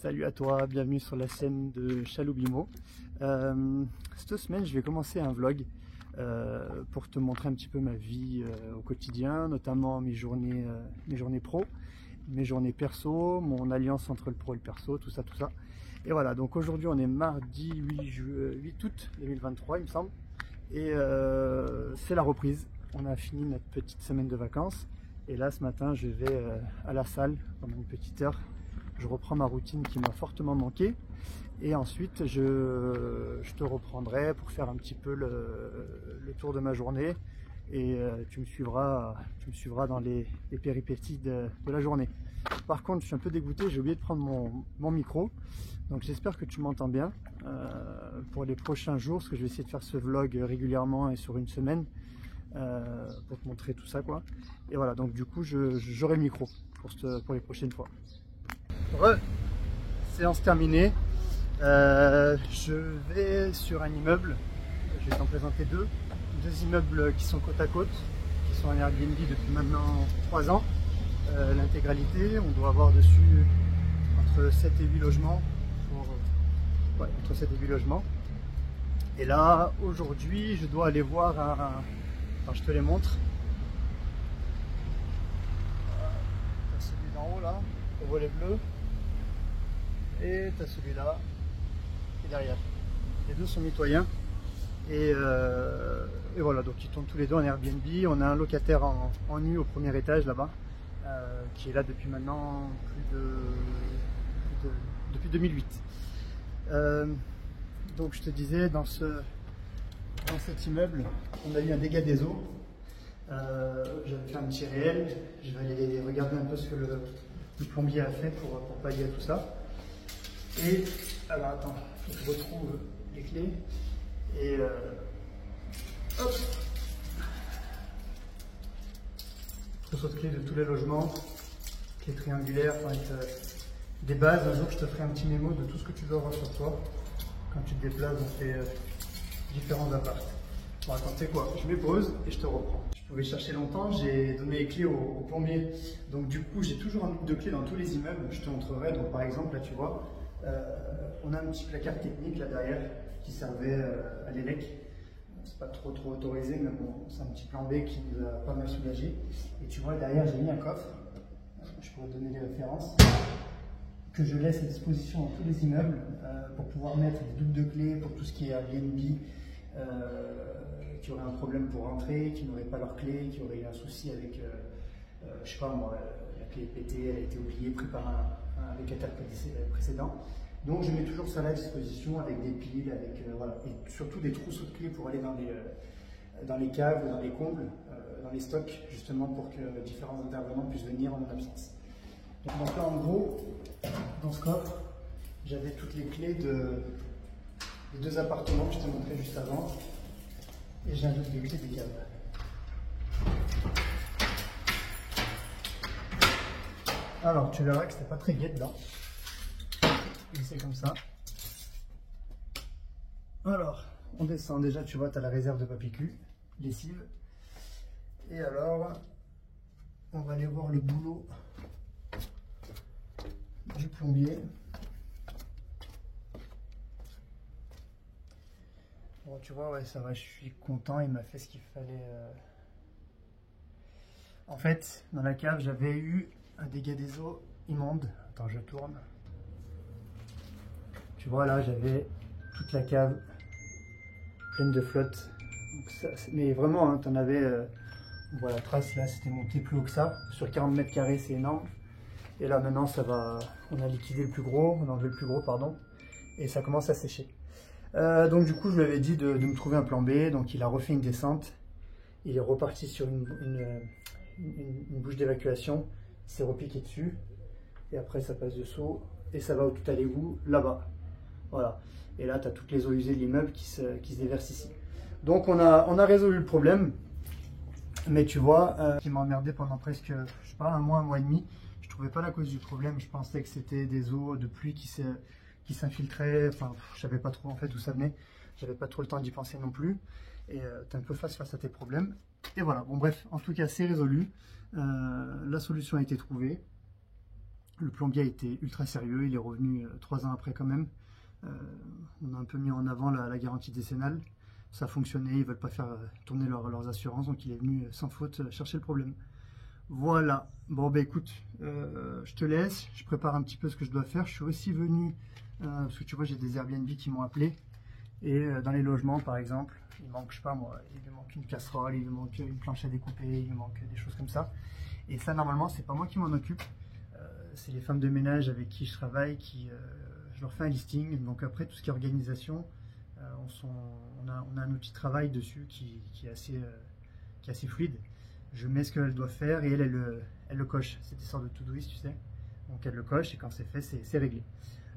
Salut à toi, bienvenue sur la chaîne de Chaloubimo. Cette semaine, je vais commencer un vlog pour te montrer un petit peu ma vie au quotidien, notamment mes journées pro, mes journées perso, mon alliance entre le pro et le perso, tout ça. Et voilà, donc aujourd'hui on est mardi 8 août 2023, il me semble, et c'est la reprise. On a fini notre petite semaine de vacances, et là ce matin je vais à la salle pendant une petite heure. Je reprends ma routine qui m'a fortement manqué, et ensuite je te reprendrai pour faire un petit peu le tour de ma journée, et tu me suivras dans les péripéties de la journée. Par contre, je suis un peu dégoûté, j'ai oublié de prendre mon micro, donc j'espère que tu m'entends bien pour les prochains jours, parce que je vais essayer de faire ce vlog régulièrement et sur une semaine pour te montrer tout ça, quoi. Et voilà, donc du coup j'aurai le micro pour les prochaines fois. Séance terminée. Je vais sur un immeuble, je vais t'en présenter deux immeubles qui sont côte à côte, qui sont en Airbnb depuis maintenant 3 ans, l'intégralité. On doit avoir dessus entre 7 et 8 logements, entre 7 et 8 logements. Et là aujourd'hui je dois aller voir enfin, je te les montre. T'as celui d'en haut là, au volet bleu, et tu as celui-là qui est derrière. Les deux sont mitoyens, et voilà, donc ils tournent tous les deux en Airbnb. On a un locataire en nu au premier étage là-bas, qui est là depuis maintenant depuis 2008. Donc je te disais, dans cet immeuble, on a eu un dégât des eaux. J'avais fait un petit réel, je vais aller regarder un peu ce que le plombier a fait pour pallier à tout ça. Et alors attends, il faut que je retrouve les clés. Et hop, trousseau de clés de tous les logements, clés triangulaires, enfin des bases. Un jour je te ferai un petit mémo de tout ce que tu dois avoir sur toi quand tu te déplaces dans tes différents apparts. Bon attends, tu sais quoi, je mets pause et je te reprends. Je pouvais chercher longtemps, j'ai donné les clés au plombier. Donc du coup j'ai toujours un nombre de clés dans tous les immeubles, je te montrerai. Donc par exemple là tu vois, on a un petit placard technique là derrière qui servait à l'ELEC. C'est pas trop autorisé, mais bon, c'est un petit plan B qui nous a pas mal soulagé. Et tu vois, derrière j'ai mis un coffre, je pourrais donner les références, que je laisse à disposition dans tous les immeubles pour pouvoir mettre des doubles de clés pour tout ce qui est Airbnb, qui aurait un problème pour rentrer, qui n'aurait pas leur clé, qui aurait eu un souci avec, je sais pas moi, la clé est pétée, elle a été oubliée, pris par un locataire précédent. Donc je mets toujours ça là à disposition avec des piles, avec voilà, et surtout des trousseaux de clés pour aller dans les caves ou dans les combles, dans les stocks, justement pour que différents intervenants puissent venir en mon absence. Donc là en gros, dans ce coffre, j'avais toutes les clés des deux appartements que je t'ai montré juste avant, et j'ai un autre des clés des caves. Alors tu verras que c'était pas très gai dedans. Et c'est comme ça. Alors, on descend. Déjà, tu vois, tu as la réserve de papier cul, lessive. Et alors, on va aller voir le boulot du plombier. Bon, tu vois, ouais, ça va, je suis content. Il m'a fait ce qu'il fallait. En fait, dans la cave, j'avais eu un dégât des eaux immonde. Attends, je tourne. Tu vois, là, j'avais toute la cave pleine de flotte. Donc ça, mais vraiment, hein, tu en avais... on voit la trace, là, c'était monté plus haut que ça. Sur 40 mètres carrés, c'est énorme. Et là, maintenant, ça va... On a liquidé le plus gros, on a enlevé le plus gros, pardon. Et ça commence à sécher. Donc, du coup, je lui avais dit de me trouver un plan B. Donc, il a refait une descente. Il est reparti sur une bouche d'évacuation. Il s'est repiqué dessus. Et après, ça passe dessous. Et ça va au tout à l'égout, là-bas. Voilà. Et là, tu as toutes les eaux usées de l'immeuble qui se déversent ici. Donc, on a résolu le problème. Mais tu vois, qui m'a emmerdé pendant presque, je sais pas, un mois et demi. Je trouvais pas la cause du problème. Je pensais que c'était des eaux de pluie qui s'infiltraient. Enfin, je savais pas trop en fait d'où ça venait. J'avais pas trop le temps d'y penser non plus. Et tu es un peu face à tes problèmes. Et voilà. Bon, bref, en tout cas, c'est résolu. La solution a été trouvée. Le plombier a été ultra sérieux, il est revenu 3 ans après quand même. On a un peu mis en avant la garantie décennale. Ça a fonctionné, ils ne veulent pas faire tourner leurs assurances, donc il est venu sans faute chercher le problème. Voilà, bon bah écoute, je te laisse, je prépare un petit peu ce que je dois faire. Je suis aussi venu, parce que tu vois j'ai des Airbnb qui m'ont appelé, et dans les logements par exemple, il manque, je sais pas moi, il me manque une casserole, il me manque une planche à découper, il me manque des choses comme ça. Et ça normalement c'est pas moi qui m'en occupe, c'est les femmes de ménage avec qui je travaille, je leur fais un listing, donc après tout ce qui est organisation, on a un outil de travail dessus qui est assez fluide. Je mets ce qu'elle doit faire et elle le coche. C'est des sortes de to-doist, tu sais. Donc elle le coche et quand c'est fait, c'est réglé.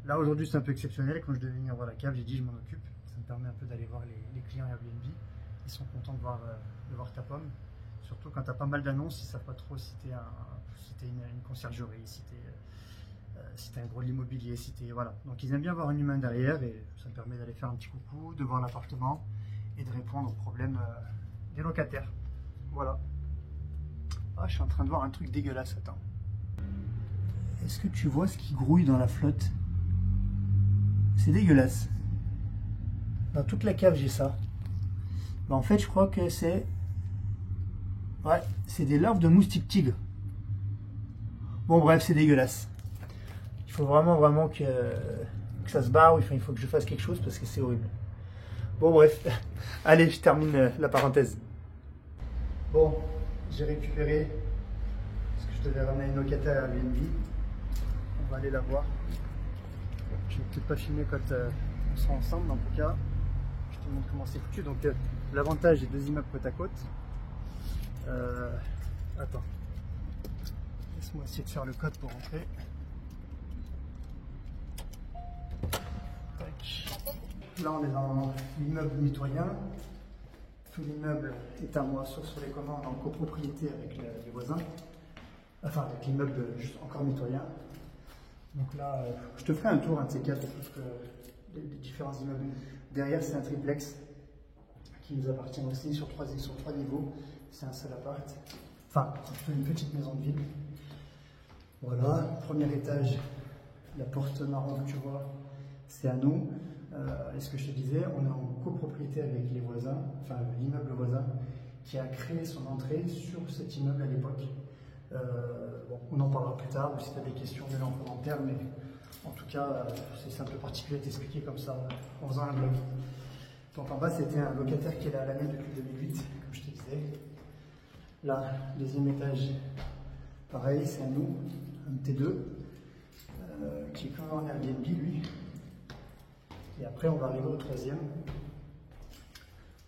Là aujourd'hui c'est un peu exceptionnel. Quand je devais venir voir la cave, j'ai dit je m'en occupe. Ça me permet un peu d'aller voir les clients Airbnb. Ils sont contents de voir ta pomme. Surtout quand tu as pas mal d'annonces, ils ne savent pas trop si tu es une conciergerie, si tu es un gros immobilier, voilà. Donc ils aiment bien avoir un humain derrière et ça me permet d'aller faire un petit coucou, de voir l'appartement et de répondre aux problèmes des locataires. Voilà. Ah, je suis en train de voir un truc dégueulasse, attends. Est-ce que tu vois ce qui grouille dans la flotte? C'est dégueulasse. Dans toute la cave, j'ai ça. Bah, en fait, je crois que c'est... Ouais, c'est des larves de moustiques tigres. Bon, bref, c'est dégueulasse. Il faut vraiment que ça se barre, il faut que je fasse quelque chose parce que c'est horrible. Bon, bref. Allez, je termine la parenthèse. Bon. J'ai récupéré ce que je devais ramener à une locataire à Airbnb. On va aller la voir. Je ne vais peut-être pas filmer quand on sera ensemble, mais en tout cas, je te montre comment c'est foutu. Donc, l'avantage des 2 immeubles côte à côte. Attends. Laisse-moi essayer de faire le code pour rentrer. Tac. Là, on est dans l'immeuble mitoyen. Tout l'immeuble est à moi, sauf sur les commandes en copropriété avec les voisins, enfin avec l'immeuble juste encore mitoyen. Donc là, je te ferai un tour, un de ces quatre, de tout ce que les différents immeubles. Derrière, c'est un triplex qui nous appartient aussi sur 3 niveaux. C'est un seul appart, enfin une petite maison de ville. Voilà, premier étage, la porte marron que tu vois, c'est à nous. Et ce que je te disais, on est en copropriété avec les voisins, enfin l'immeuble voisin, qui a créé son entrée sur cet immeuble à l'époque. Bon, on en parlera plus tard, ou si tu as des questions, mets-les en commentaire, mais en tout cas, c'est un peu particulier d'expliquer comme ça en faisant un vlog. Donc en bas, c'était un locataire qui est là à l'année depuis 2008, comme je te disais. Là, deuxième étage, pareil, c'est à nous, un T2, qui est quand même en Airbnb, lui. Et après, on va arriver au troisième,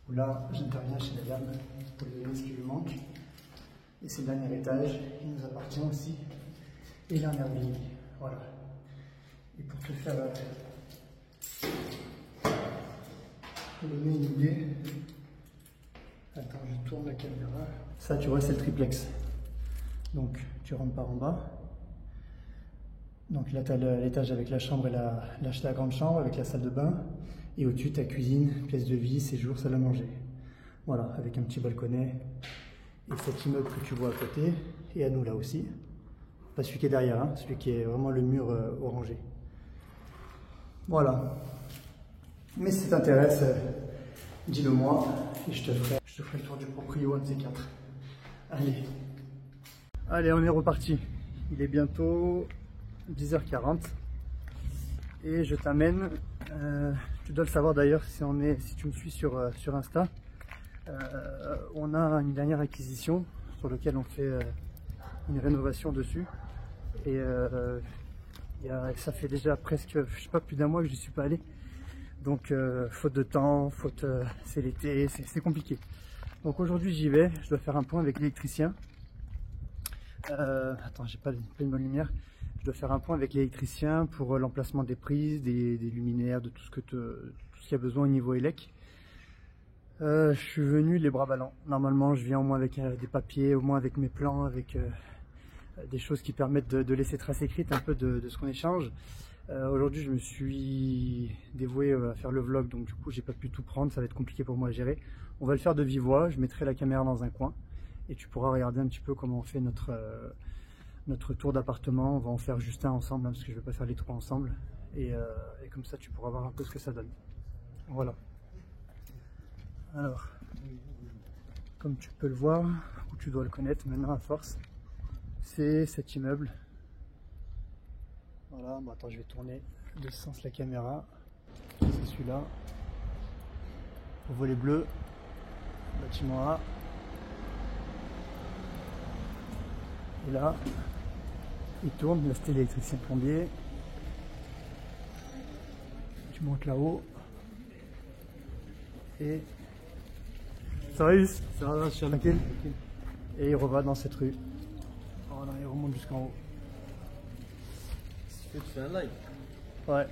où là, j'interviens chez la dame pour lui donner ce qui lui manque. Et c'est le dernier étage, il nous appartient aussi. Et il est en Airbnb, voilà. Et pour te faire donner une idée, attends, je tourne la caméra. Ça, tu vois, c'est le triplex. Donc, tu rentres par en bas. Donc là, tu as l'étage avec la chambre et la grande chambre, avec la salle de bain. Et au-dessus, ta cuisine, pièce de vie, séjour, salle à manger. Voilà, avec un petit balconnet. Et cet immeuble que tu vois à côté, et à nous là aussi. Pas celui qui est derrière, hein, celui qui est vraiment le mur orangé. Voilà. Mais si ça t'intéresse, dis-le moi, et je te ferai le tour du proprio, un de ces quatre. Allez. Allez, on est reparti. Il est bientôt 10h40 et je t'amène, tu dois le savoir d'ailleurs si tu me suis sur Insta, on a une dernière acquisition sur laquelle on fait une rénovation dessus et ça fait déjà presque, je sais pas, plus d'un mois que je n'y suis pas allé, donc faute de temps, c'est l'été, c'est compliqué. Donc aujourd'hui j'y vais, je dois faire un point avec l'électricien. Attends, j'ai pas une bonne lumière. Je dois faire un point avec l'électricien pour l'emplacement des prises, des luminaires, de tout ce qu'il y a besoin au niveau élec. Je suis venu les bras ballants. Normalement, je viens au moins avec des papiers, au moins avec mes plans, avec des choses qui permettent de laisser trace écrite un peu de ce qu'on échange. Aujourd'hui, je me suis dévoué à faire le vlog, donc du coup, j'ai pas pu tout prendre. Ça va être compliqué pour moi à gérer. On va le faire de vive voix. Je mettrai la caméra dans un coin et tu pourras regarder un petit peu comment on fait notre notre tour d'appartement. On va en faire juste un ensemble, hein, parce que je ne vais pas faire les trois ensemble. Et comme ça, tu pourras voir un peu ce que ça donne. Voilà. Alors, comme tu peux le voir, ou tu dois le connaître maintenant à force, c'est cet immeuble. Voilà, bon, attends, je vais tourner de ce sens la caméra. C'est celui-là. Au volet bleu, bâtiment A. Et là, il tourne, là c'était l'électricien plombier. Tu montes là-haut. Et ça va, Yus? Ça va, je suis tranquille. Et il reva dans cette rue. Voilà, il remonte jusqu'en haut. Tu fais un live? Ouais.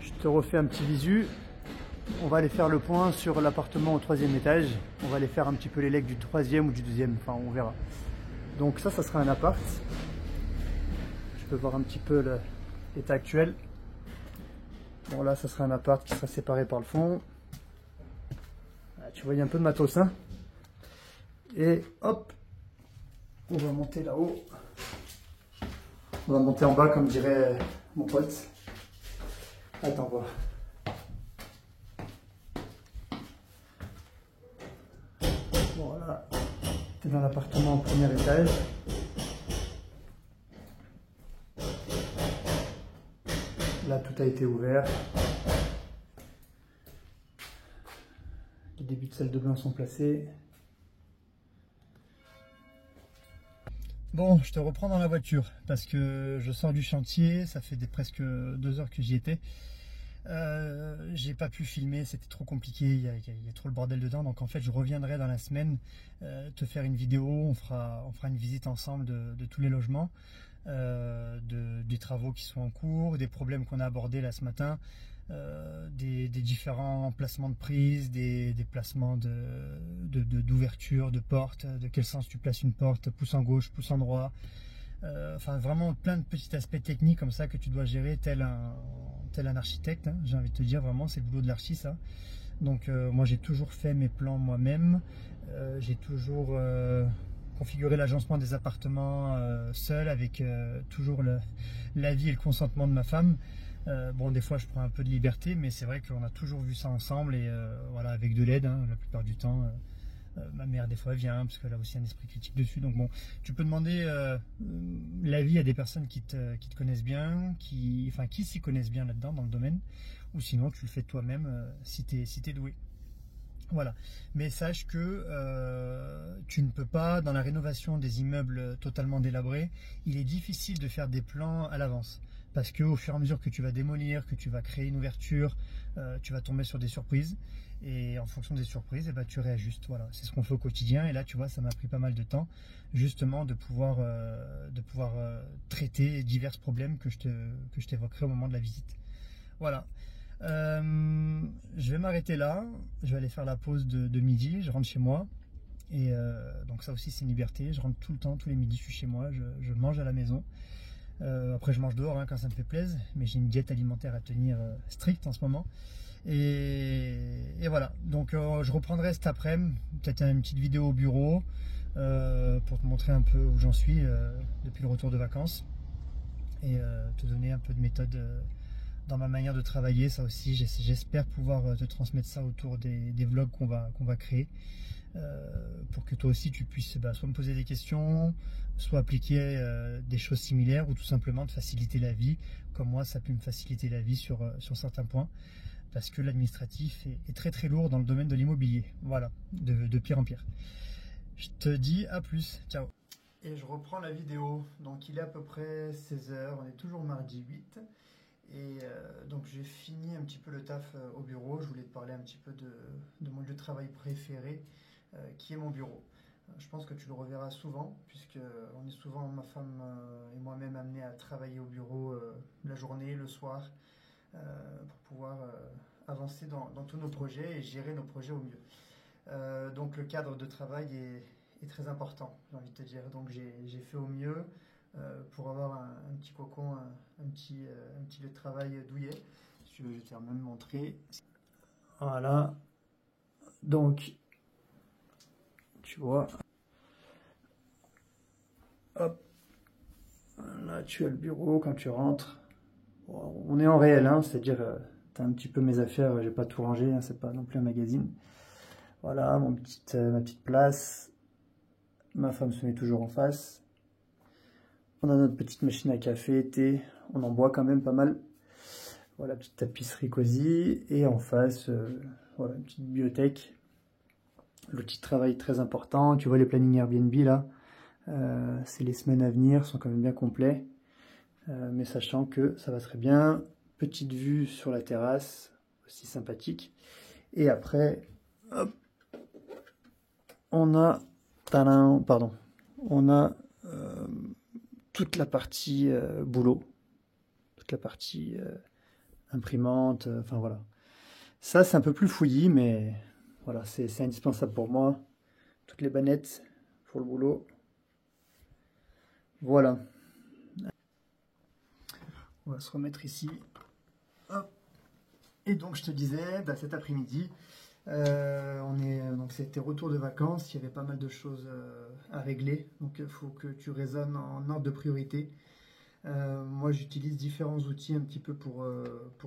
Je te refais un petit visu. On va aller faire le point sur l'appartement au 3e étage. On va aller faire un petit peu les legs du 3e ou du 2e, enfin on verra. Donc ça sera un appart. Je peux voir un petit peu l'état actuel. Bon là, ça sera un appart qui sera séparé par le fond. Ah, tu vois, il y a un peu de matos, hein. Et hop, on va monter là-haut. On va monter en bas, comme dirait mon pote. Attends, voir. Voilà, t'es dans l'appartement au 1er étage. Là, tout a été ouvert. Les débuts de salle de bain sont placés. Bon, je te reprends dans la voiture parce que je sors du chantier. Ça fait presque 2 heures que j'y étais. J'ai pas pu filmer, c'était trop compliqué, il y a trop le bordel dedans. Donc en fait, je reviendrai dans la semaine te faire une vidéo. On fera une visite ensemble de tous les logements. Des travaux qui sont en cours, des problèmes qu'on a abordés là ce matin, des différents placements de prise, des placements d'ouverture, de porte, de quel sens tu places une porte, pouce en gauche, pouce en droit, enfin vraiment plein de petits aspects techniques comme ça que tu dois gérer tel un architecte, hein. J'ai envie de te dire, vraiment c'est le boulot de l'archi ça. Donc moi j'ai toujours fait mes plans moi-même, j'ai toujours configurer l'agencement des appartements seul avec toujours l'avis et le consentement de ma femme. Bon, des fois je prends un peu de liberté, mais c'est vrai qu'on a toujours vu ça ensemble et voilà, avec de l'aide, hein, la plupart du temps. Ma mère des fois vient parce qu'elle a aussi un esprit critique dessus. Donc bon, tu peux demander l'avis à des personnes qui te connaissent bien, qui s'y connaissent bien là-dedans dans le domaine, ou sinon tu le fais toi-même si t'es doué. Voilà, mais sache que tu ne peux pas, dans la rénovation des immeubles totalement délabrés, il est difficile de faire des plans à l'avance. Parce qu'au fur et à mesure que tu vas démolir, que tu vas créer une ouverture, tu vas tomber sur des surprises. Et en fonction des surprises, eh ben, tu réajustes. Voilà, c'est ce qu'on fait au quotidien. Et là, tu vois, ça m'a pris pas mal de temps, justement, de pouvoir traiter divers problèmes que je t'évoquerai au moment de la visite. Voilà. Je vais m'arrêter là, je vais aller faire la pause de midi, je rentre chez moi et donc ça aussi c'est une liberté, je rentre tout le temps, tous les midis je suis chez moi, je mange à la maison, après je mange dehors hein, quand ça me fait plaisir, mais j'ai une diète alimentaire à tenir stricte en ce moment et voilà, donc je reprendrai cet après-midi, peut-être une petite vidéo au bureau pour te montrer un peu où j'en suis depuis le retour de vacances et te donner un peu de méthode dans ma manière de travailler. Ça aussi j'espère pouvoir te transmettre ça autour des vlogs qu'on va créer pour que toi aussi tu puisses soit me poser des questions, soit appliquer des choses similaires ou tout simplement te faciliter la vie comme moi ça a pu me faciliter la vie sur certains points parce que l'administratif est très très lourd dans le domaine de l'immobilier. Voilà, de pire en pire. Je te dis à plus, ciao. Et je reprends la vidéo, donc il est à peu près 16h, on est toujours mardi 8. Et donc j'ai fini un petit peu le taf au bureau. Je voulais te parler un petit peu de mon lieu de travail préféré, qui est mon bureau. Je pense que tu le reverras souvent, puisque on est souvent, ma femme et moi-même, amenés à travailler au bureau la journée, le soir, pour pouvoir avancer dans tous nos projets et gérer nos projets au mieux. Donc le cadre de travail est très important, j'ai envie de te dire. Donc j'ai fait au mieux. Pour avoir un petit cocon, un petit lieu de travail douillet. Si tu veux, je vais te même montrer. Voilà. Donc, tu vois. Hop, là tu as le bureau quand tu rentres. Bon, on est en réel, hein, c'est-à-dire tu as un petit peu mes affaires, j'ai pas tout rangé, hein, c'est pas non plus un magazine. Voilà, ma petite place. Ma femme se met toujours en face. On a notre petite machine à café, thé, on en boit quand même pas mal. Voilà, petite tapisserie cosy. Et en face, voilà, une petite bibliothèque. L'outil de travail très important. Tu vois les plannings Airbnb là. C'est les semaines à venir, sont quand même bien complets. Mais sachant que ça va très bien. Petite vue sur la terrasse, aussi sympathique. Et après, hop, on a, tadam, pardon, on a toute la partie boulot, toute la partie imprimante, enfin voilà. Ça, c'est un peu plus fouillis, mais voilà, c'est indispensable pour moi. Toutes les bannettes pour le boulot. Voilà. On va se remettre ici. Hop. Et donc, je te disais, bah, cet après-midi, donc c'était retour de vacances. Il y avait pas mal de choses à régler. Donc, il faut que tu raisonnes en ordre de priorité. Moi, j'utilise différents outils un petit peu pour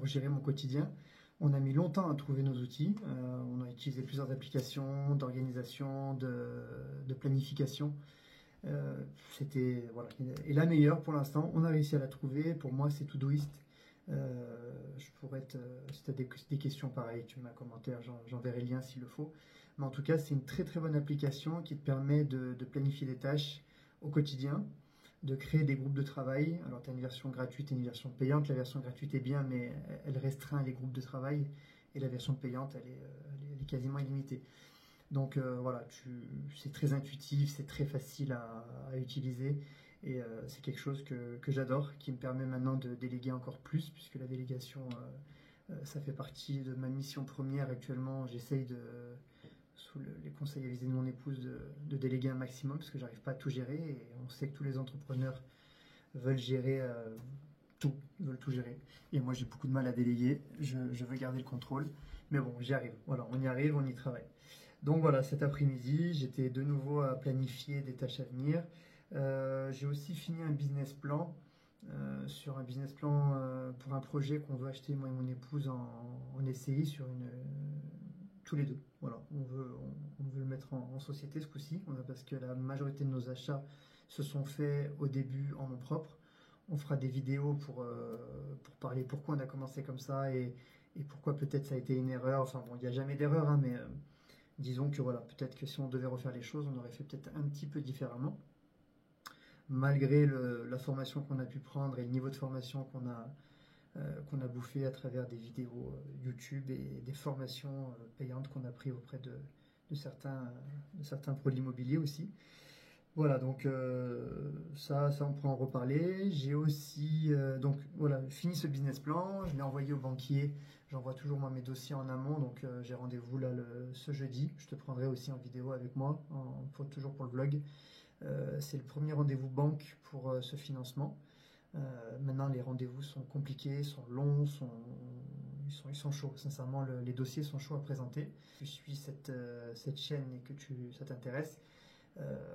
gérer mon quotidien. On a mis longtemps à trouver nos outils. On a utilisé plusieurs applications d'organisation, de planification. Voilà. Et la meilleure pour l'instant, on a réussi à la trouver. Pour moi, c'est Todoist. Je pourrais si tu as des questions pareilles, tu mets un commentaire, j'enverrai le lien s'il le faut. Mais en tout cas, c'est une très très bonne application qui te permet de planifier des tâches au quotidien, de créer des groupes de travail. Alors, tu as une version gratuite et une version payante. La version gratuite est bien, mais elle restreint les groupes de travail. Et la version payante, elle est quasiment illimitée. Donc voilà, c'est très intuitif, c'est très facile à utiliser. Et c'est quelque chose que j'adore, qui me permet maintenant de déléguer encore plus, puisque la délégation, ça fait partie de ma mission première actuellement. J'essaye sous les conseils avisés de mon épouse, de déléguer un maximum, parce que j'arrive pas à tout gérer. Et on sait que tous les entrepreneurs veulent gérer tout, ils veulent tout gérer. Et moi, j'ai beaucoup de mal à déléguer. Je veux garder le contrôle. Mais bon, j'y arrive. Voilà, on y arrive, on y travaille. Donc voilà, cet après-midi, j'étais de nouveau à planifier des tâches à venir. J'ai aussi fini un business plan sur un business plan pour un projet qu'on veut acheter, moi et mon épouse, en SCI tous les deux. Voilà, on veut le mettre en société ce coup-ci, parce que la majorité de nos achats se sont faits au début en nom propre. On fera des vidéos pour parler pourquoi on a commencé comme ça et pourquoi peut-être ça a été une erreur. Enfin bon, il n'y a jamais d'erreur, hein, mais disons que voilà, peut-être que si on devait refaire les choses, on aurait fait peut-être un petit peu différemment. Malgré la formation qu'on a pu prendre et le niveau de formation qu'on a bouffé à travers des vidéos YouTube et des formations payantes qu'on a pris auprès de certains pros de l'immobilier aussi. Voilà, donc ça on pourra en reparler. J'ai aussi donc voilà, fini ce business plan, je l'ai envoyé au banquier. J'envoie toujours moi mes dossiers en amont, donc j'ai rendez-vous là ce jeudi. Je te prendrai aussi en vidéo avec moi, toujours pour le vlog. C'est le premier rendez-vous banque pour ce financement. Maintenant, les rendez-vous sont compliqués, sont longs, ils sont chauds. Sincèrement, les dossiers sont chauds à présenter. Si tu suis cette chaîne et que ça t'intéresse,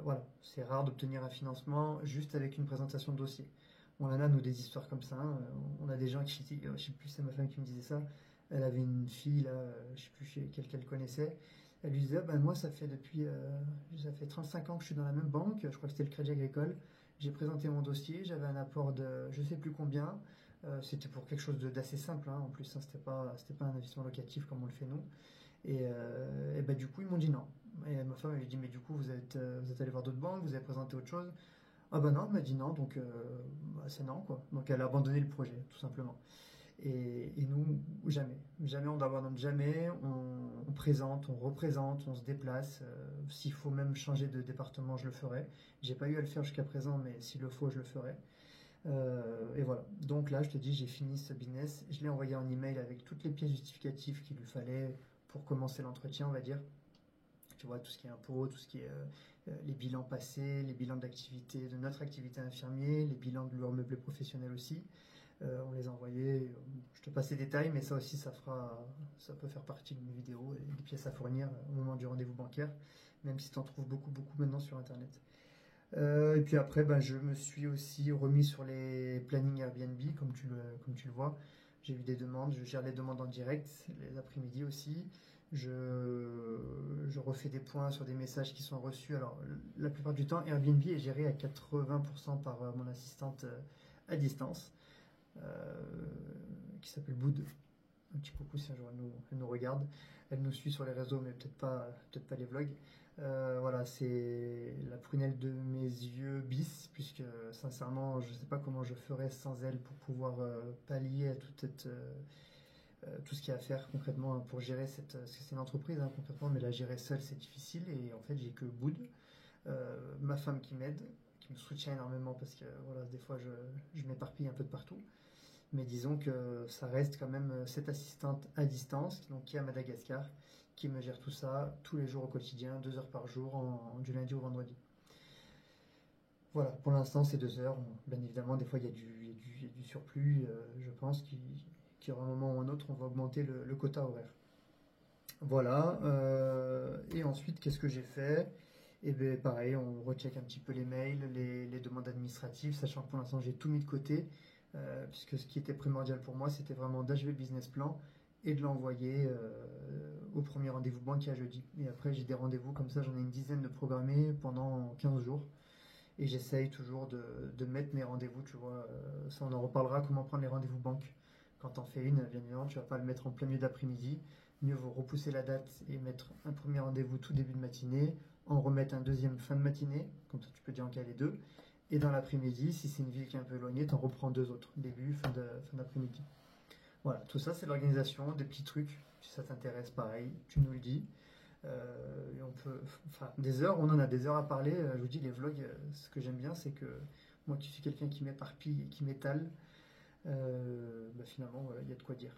voilà, c'est rare d'obtenir un financement juste avec une présentation de dossier. On en a, nous, des histoires comme ça. Hein. On a des gens je sais plus, c'est ma femme qui me disait ça. Elle avait une fille, là, je sais plus qu'elle connaissait. Elle lui disait, ah ben moi, ça fait 35 ans que je suis dans la même banque. Je crois que c'était le Crédit Agricole. J'ai présenté mon dossier, j'avais un apport de je sais plus combien. C'était pour quelque chose d'assez simple, hein. En plus, hein, c'était pas un investissement locatif comme on le fait nous. Et ben, du coup, ils m'ont dit non. Et ma femme, elle lui dit, mais du coup, vous êtes allé voir d'autres banques, vous avez présenté autre chose? Ah ben non, elle m'a dit non, donc bah, c'est non, quoi. Donc elle a abandonné le projet, tout simplement. Et nous, jamais. Jamais on n'abandonne jamais. On présente, on représente, on se déplace. S'il faut même changer de département, je le ferai. J'ai pas eu à le faire jusqu'à présent, mais s'il le faut, je le ferai. Et voilà. Donc là, je te dis, j'ai fini ce business. Je l'ai envoyé en email avec toutes les pièces justificatives qu'il lui fallait pour commencer l'entretien, on va dire. Tu vois, tout ce qui est impôts, tout ce qui est les bilans passés, les bilans d'activité, de notre activité infirmier, les bilans de leur meublé professionnel aussi. On les a envoyés. Je te passe les détails, mais ça aussi, ça peut faire partie d'une vidéo, des pièces à fournir au moment du rendez-vous bancaire, même si tu en trouves beaucoup, beaucoup maintenant sur Internet. Et puis après, ben, je me suis aussi remis sur les plannings Airbnb, comme tu le vois. J'ai eu des demandes, je gère les demandes en direct, les après-midi aussi. Je refais des points sur des messages qui sont reçus. Alors, la plupart du temps, Airbnb est géré à 80% par mon assistante à distance, euh, qui s'appelle Boud. Un petit coucou si un jour elle nous regarde. Elle nous suit sur les réseaux, mais peut-être pas les vlogs. Voilà, c'est la prunelle de mes yeux bis, puisque sincèrement, je ne sais pas comment je ferais sans elle pour pouvoir pallier à tout ce qu'il y a à faire concrètement, hein, pour gérer parce que c'est une entreprise, hein, concrètement, mais la gérer seule c'est difficile. Et en fait, j'ai que Boud, ma femme qui m'aide, qui me soutient énormément parce que voilà, des fois je m'éparpille un peu de partout. Mais disons que ça reste quand même cette assistante à distance, donc qui est à Madagascar, qui me gère tout ça tous les jours au quotidien, 2 heures par jour, du lundi au vendredi. Voilà, pour l'instant c'est 2 heures. Bien évidemment, des fois il y a du surplus. Je pense qu'il y aura un moment ou un autre, on va augmenter le quota horaire. Voilà. Et ensuite, qu'est-ce que j'ai fait? Et bien pareil, on recheck un petit peu les mails, les demandes administratives, sachant que pour l'instant j'ai tout mis de côté, puisque ce qui était primordial pour moi, c'était vraiment d'achever le business plan et de l'envoyer au premier rendez-vous banquier à jeudi. Et après, j'ai des rendez-vous comme ça, j'en ai une dizaine de programmés pendant 15 jours. Et j'essaye toujours de mettre mes rendez-vous, tu vois. Ça, on en reparlera, comment prendre les rendez-vous banque. Quand t'en fais une, bien évidemment, tu vas pas le mettre en plein milieu d'après-midi. Mieux vaut repousser la date et mettre un premier rendez-vous tout début de matinée, en remettre un deuxième fin de matinée, comme ça tu peux déjà en caler deux. Et dans l'après-midi, si c'est une ville qui est un peu éloignée, t'en reprends deux autres, début, fin d'après-midi. Voilà, tout ça c'est l'organisation, des petits trucs. Si ça t'intéresse, pareil, tu nous le dis. Et on peut, enfin, des heures, on en a des heures à parler. Je vous dis, les vlogs, ce que j'aime bien, c'est que moi qui suis quelqu'un qui m'éparpille et qui m'étale, bah, finalement, voilà, il y a de quoi dire.